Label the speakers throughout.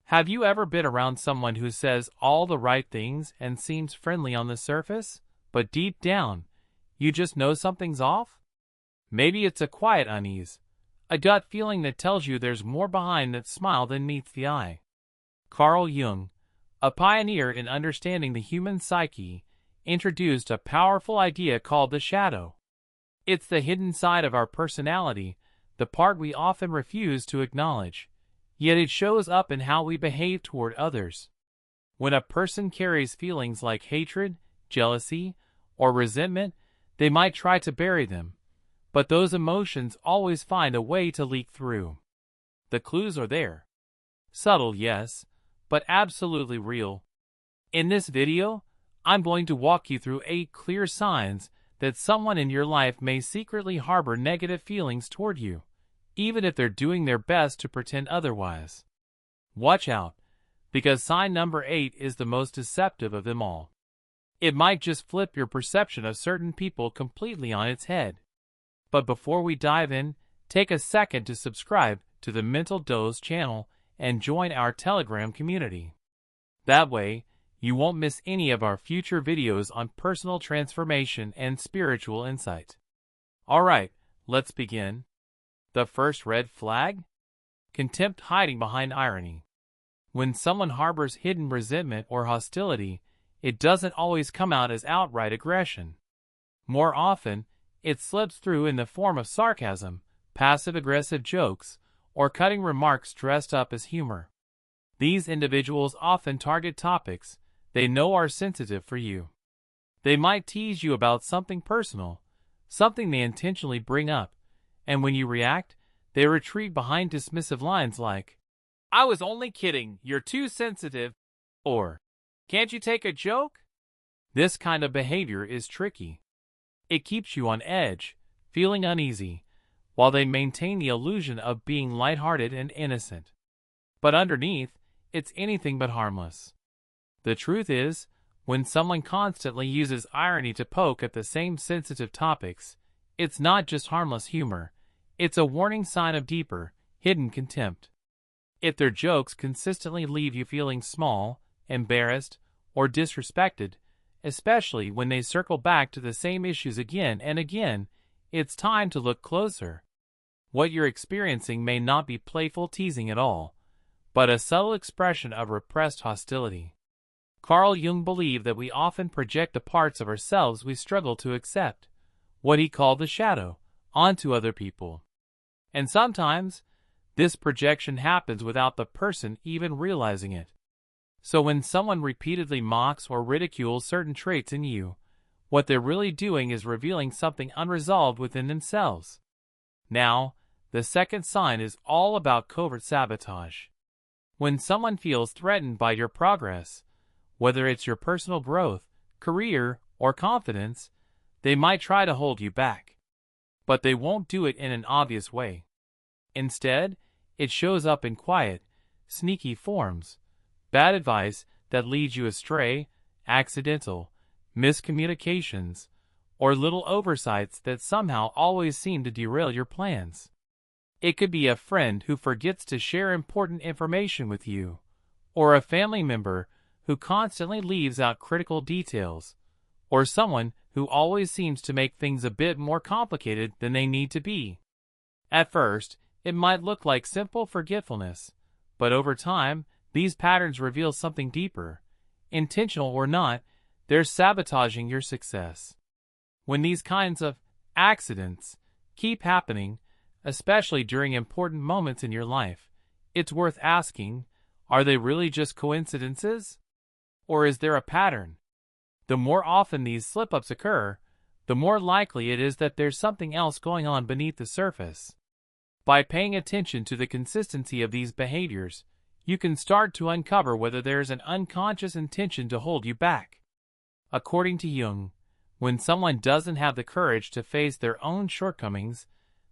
Speaker 1: Have you ever been around someone who says all the right things and seems friendly on the surface, but deep down, you just know something's off? Maybe it's a quiet unease, a gut feeling that tells you there's more behind that smile than meets the eye. Carl Jung, a pioneer in understanding the human psyche, introduced a powerful idea called the shadow. It's the hidden side of our personality, the part we often refuse to acknowledge, yet it shows up in how we behave toward others. When a person carries feelings like hatred, jealousy, or resentment, they might try to bury them, but those emotions always find a way to leak through. The clues are there. Subtle, yes, but absolutely real. In this video, I'm going to walk you through 8 clear signs that someone in your life may secretly harbor negative feelings toward you, even if they're doing their best to pretend otherwise. Watch out, because sign number 8 is the most deceptive of them all. It might just flip your perception of certain people completely on its head. But before we dive in, take a second to subscribe to the Mental Dose channel and join our Telegram community. That way, you won't miss any of our future videos on personal transformation and spiritual insight. Alright, let's begin. The first red flag? Contempt hiding behind irony. When someone harbors hidden resentment or hostility, it doesn't always come out as outright aggression. More often, it slips through in the form of sarcasm, passive-aggressive jokes, or cutting remarks dressed up as humor. These individuals often target topics they know are sensitive for you. They might tease you about something personal, something they intentionally bring up, and when you react, they retreat behind dismissive lines like, "I was only kidding, you're too sensitive," or, "Can't you take a joke?" This kind of behavior is tricky. It keeps you on edge, feeling uneasy, while they maintain the illusion of being lighthearted and innocent. But underneath, it's anything but harmless. The truth is, when someone constantly uses irony to poke at the same sensitive topics, it's not just harmless humor, it's a warning sign of deeper, hidden contempt. If their jokes consistently leave you feeling small, embarrassed, or disrespected, especially when they circle back to the same issues again and again, it's time to look closer. What you're experiencing may not be playful teasing at all, but a subtle expression of repressed hostility. Carl Jung believed that we often project the parts of ourselves we struggle to accept, what he called the shadow, onto other people. And sometimes, this projection happens without the person even realizing it. So when someone repeatedly mocks or ridicules certain traits in you, what they're really doing is revealing something unresolved within themselves. Now, the second sign is all about covert sabotage. When someone feels threatened by your progress, whether it's your personal growth, career, or confidence, they might try to hold you back. But they won't do it in an obvious way. Instead, it shows up in quiet, sneaky forms. Bad advice that leads you astray, accidental miscommunications, or little oversights that somehow always seem to derail your plans. It could be a friend who forgets to share important information with you, or a family member who constantly leaves out critical details, or someone who always seems to make things a bit more complicated than they need to be. At first, it might look like simple forgetfulness, but over time, these patterns reveal something deeper. Intentional or not, they're sabotaging your success. When these kinds of accidents keep happening, especially during important moments in your life, it's worth asking, are they really just coincidences? Or is there a pattern? The more often these slip-ups occur, the more likely it is that there's something else going on beneath the surface. By paying attention to the consistency of these behaviors, you can start to uncover whether there's an unconscious intention to hold you back. According to Jung, when someone doesn't have the courage to face their own shortcomings,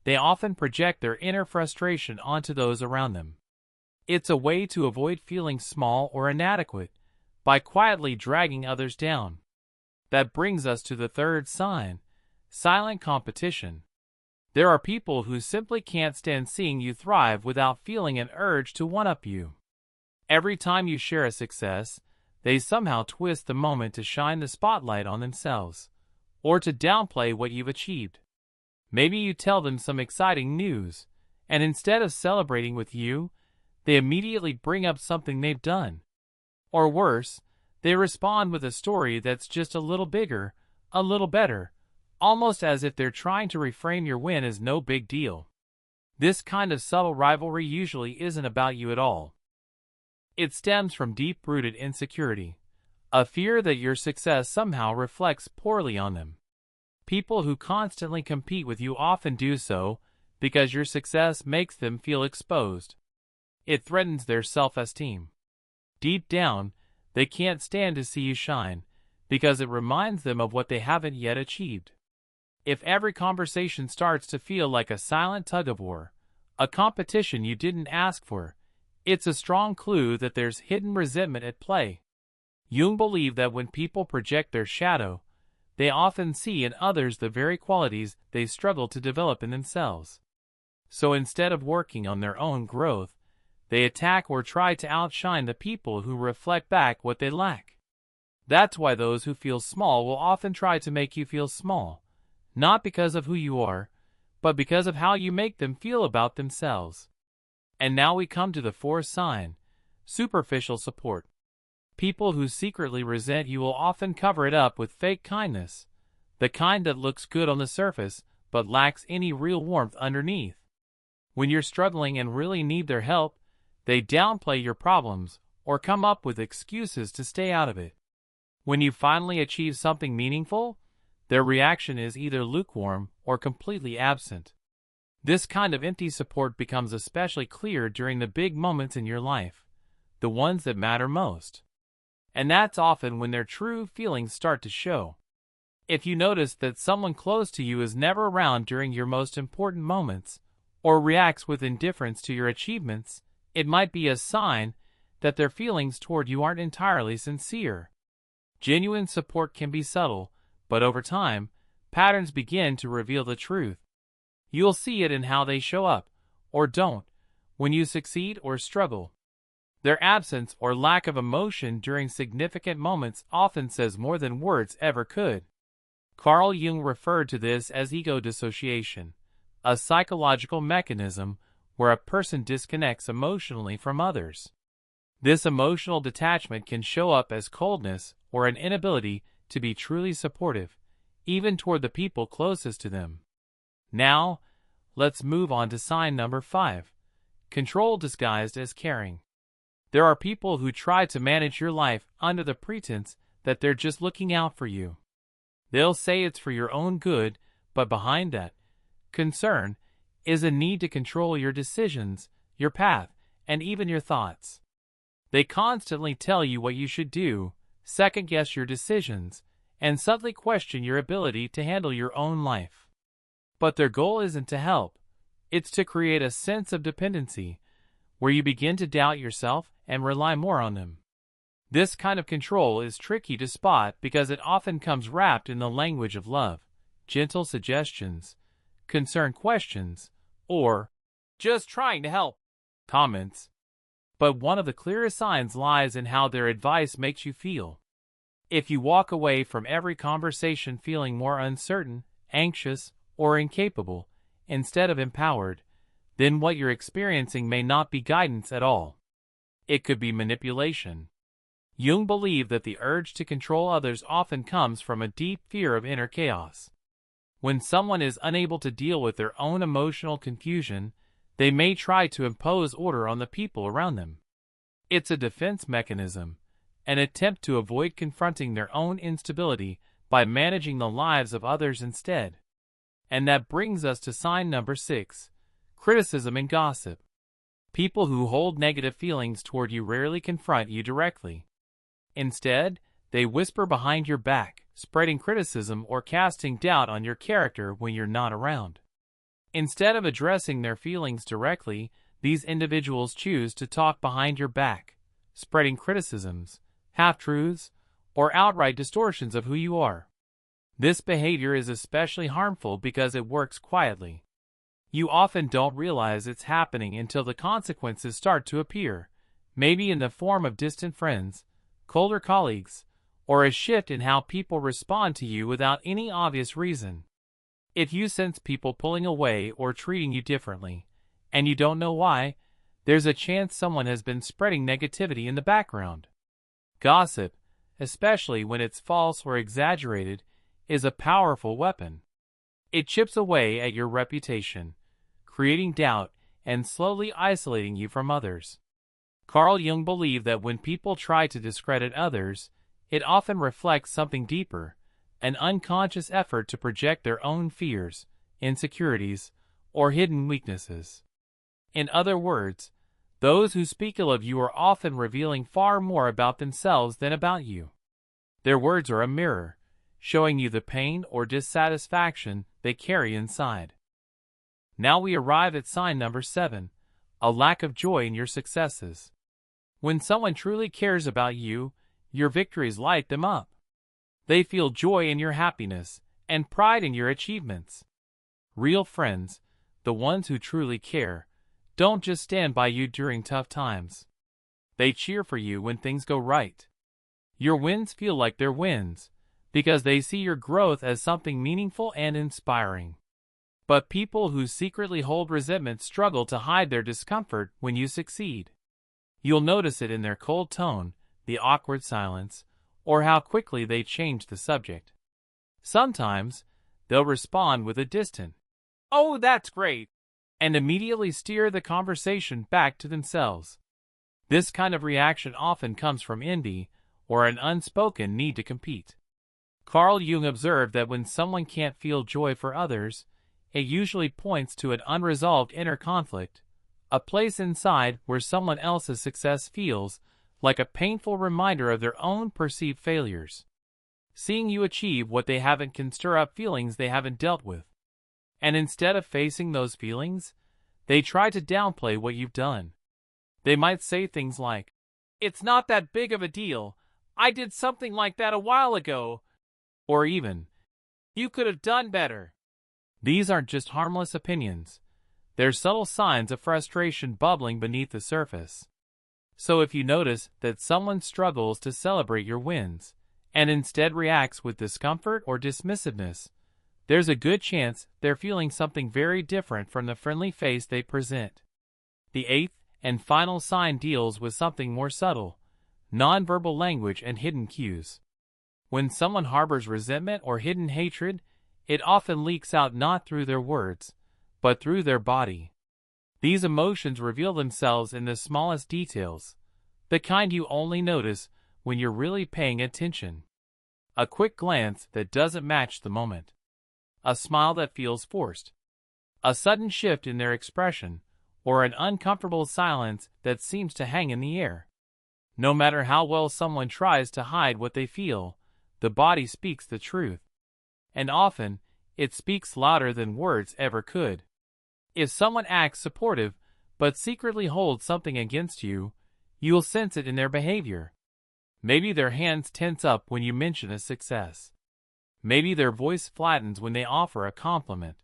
Speaker 1: they often project their inner frustration onto those around them. It's a way to avoid feeling small or inadequate, by quietly dragging others down. That brings us to the third sign, silent competition. There are people who simply can't stand seeing you thrive without feeling an urge to one-up you. Every time you share a success, they somehow twist the moment to shine the spotlight on themselves, or to downplay what you've achieved. Maybe you tell them some exciting news, and instead of celebrating with you, they immediately bring up something they've done. Or worse, they respond with a story that's just a little bigger, a little better, almost as if they're trying to reframe your win as no big deal. This kind of subtle rivalry usually isn't about you at all. It stems from deep-rooted insecurity, a fear that your success somehow reflects poorly on them. People who constantly compete with you often do so because your success makes them feel exposed. It threatens their self-esteem. Deep down, they can't stand to see you shine because it reminds them of what they haven't yet achieved. If every conversation starts to feel like a silent tug-of-war, a competition you didn't ask for, it's a strong clue that there's hidden resentment at play. Jung believed that when people project their shadow, they often see in others the very qualities they struggle to develop in themselves. So instead of working on their own growth, they attack or try to outshine the people who reflect back what they lack. That's why those who feel small will often try to make you feel small, not because of who you are, but because of how you make them feel about themselves. And now we come to the fourth sign: superficial support. People who secretly resent you will often cover it up with fake kindness, the kind that looks good on the surface but lacks any real warmth underneath. When you're struggling and really need their help, they downplay your problems or come up with excuses to stay out of it. When you finally achieve something meaningful, their reaction is either lukewarm or completely absent. This kind of empty support becomes especially clear during the big moments in your life, the ones that matter most. And that's often when their true feelings start to show. If you notice that someone close to you is never around during your most important moments, or reacts with indifference to your achievements, it might be a sign that their feelings toward you aren't entirely sincere. Genuine support can be subtle, but over time, patterns begin to reveal the truth. You'll see it in how they show up, or don't, when you succeed or struggle. Their absence or lack of emotion during significant moments often says more than words ever could. Carl Jung referred to this as ego dissociation, a psychological mechanism where a person disconnects emotionally from others. This emotional detachment can show up as coldness or an inability to be truly supportive, even toward the people closest to them. Now, let's move on to sign number 5: control disguised as caring. There are people who try to manage your life under the pretense that they're just looking out for you. They'll say it's for your own good, but behind that concern is a need to control your decisions, your path, and even your thoughts. They constantly tell you what you should do, second-guess your decisions, and subtly question your ability to handle your own life. But their goal isn't to help. It's to create a sense of dependency, where you begin to doubt yourself and rely more on them. This kind of control is tricky to spot because it often comes wrapped in the language of love, gentle suggestions, concerned questions, or just trying to help comments. But one of the clearest signs lies in how their advice makes you feel. If you walk away from every conversation feeling more uncertain, anxious, or incapable, instead of empowered, then what you're experiencing may not be guidance at all. It could be manipulation. Jung believed that the urge to control others often comes from a deep fear of inner chaos. When someone is unable to deal with their own emotional confusion, they may try to impose order on the people around them. It's a defense mechanism, an attempt to avoid confronting their own instability by managing the lives of others instead. And that brings us to sign number 6: criticism and gossip. People who hold negative feelings toward you rarely confront you directly. Instead, they whisper behind your back, spreading criticism or casting doubt on your character when you're not around. Instead of addressing their feelings directly, these individuals choose to talk behind your back, spreading criticisms, half-truths, or outright distortions of who you are. This behavior is especially harmful because it works quietly. You often don't realize it's happening until the consequences start to appear, maybe in the form of distant friends, colder colleagues, or a shift in how people respond to you without any obvious reason. If you sense people pulling away or treating you differently, and you don't know why, there's a chance someone has been spreading negativity in the background. Gossip, especially when it's false or exaggerated, is a powerful weapon. It chips away at your reputation, creating doubt and slowly isolating you from others. Carl Jung believed that when people try to discredit others, it often reflects something deeper, an unconscious effort to project their own fears, insecurities, or hidden weaknesses. In other words, those who speak ill of you are often revealing far more about themselves than about you. Their words are a mirror, showing you the pain or dissatisfaction they carry inside. Now we arrive at sign number 7, a lack of joy in your successes. When someone truly cares about you, your victories light them up. They feel joy in your happiness and pride in your achievements. Real friends, the ones who truly care, don't just stand by you during tough times. They cheer for you when things go right. Your wins feel like their wins, because they see your growth as something meaningful and inspiring. But people who secretly hold resentment struggle to hide their discomfort when you succeed. You'll notice it in their cold tone, the awkward silence, or how quickly they change the subject. Sometimes, they'll respond with a distant, "Oh, that's great," and immediately steer the conversation back to themselves. This kind of reaction often comes from envy or an unspoken need to compete. Carl Jung observed that when someone can't feel joy for others, it usually points to an unresolved inner conflict, a place inside where someone else's success feels like a painful reminder of their own perceived failures. Seeing you achieve what they haven't can stir up feelings they haven't dealt with. And instead of facing those feelings, they try to downplay what you've done. They might say things like, "It's not that big of a deal. I did something like that a while ago." Or even, "You could have done better." These aren't just harmless opinions. They're subtle signs of frustration bubbling beneath the surface. So if you notice that someone struggles to celebrate your wins, and instead reacts with discomfort or dismissiveness, there's a good chance they're feeling something very different from the friendly face they present. The 8th and final sign deals with something more subtle, nonverbal language and hidden cues. When someone harbors resentment or hidden hatred, it often leaks out not through their words, but through their body. These emotions reveal themselves in the smallest details, the kind you only notice when you're really paying attention. A quick glance that doesn't match the moment. A smile that feels forced. A sudden shift in their expression, or an uncomfortable silence that seems to hang in the air. No matter how well someone tries to hide what they feel, the body speaks the truth. And often, it speaks louder than words ever could. If someone acts supportive, but secretly holds something against you, you'll sense it in their behavior. Maybe their hands tense up when you mention a success. Maybe their voice flattens when they offer a compliment.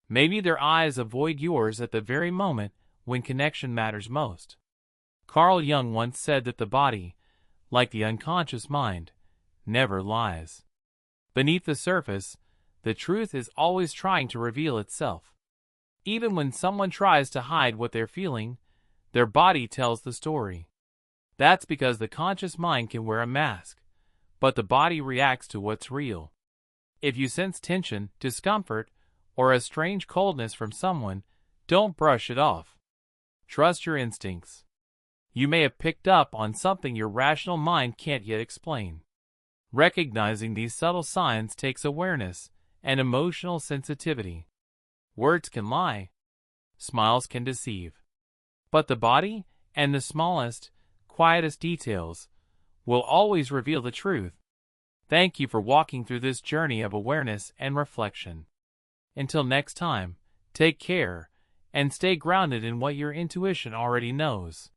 Speaker 1: Maybe their eyes avoid yours at the very moment when connection matters most. Carl Jung once said that the body, like the unconscious mind, never lies. Beneath the surface, the truth is always trying to reveal itself. Even when someone tries to hide what they're feeling, their body tells the story. That's because the conscious mind can wear a mask, but the body reacts to what's real. If you sense tension, discomfort, or a strange coldness from someone, don't brush it off. Trust your instincts. You may have picked up on something your rational mind can't yet explain. Recognizing these subtle signs takes awareness and emotional sensitivity. Words can lie. Smiles can deceive. But the body and the smallest, quietest details will always reveal the truth. Thank you for walking through this journey of awareness and reflection. Until next time, take care and stay grounded in what your intuition already knows.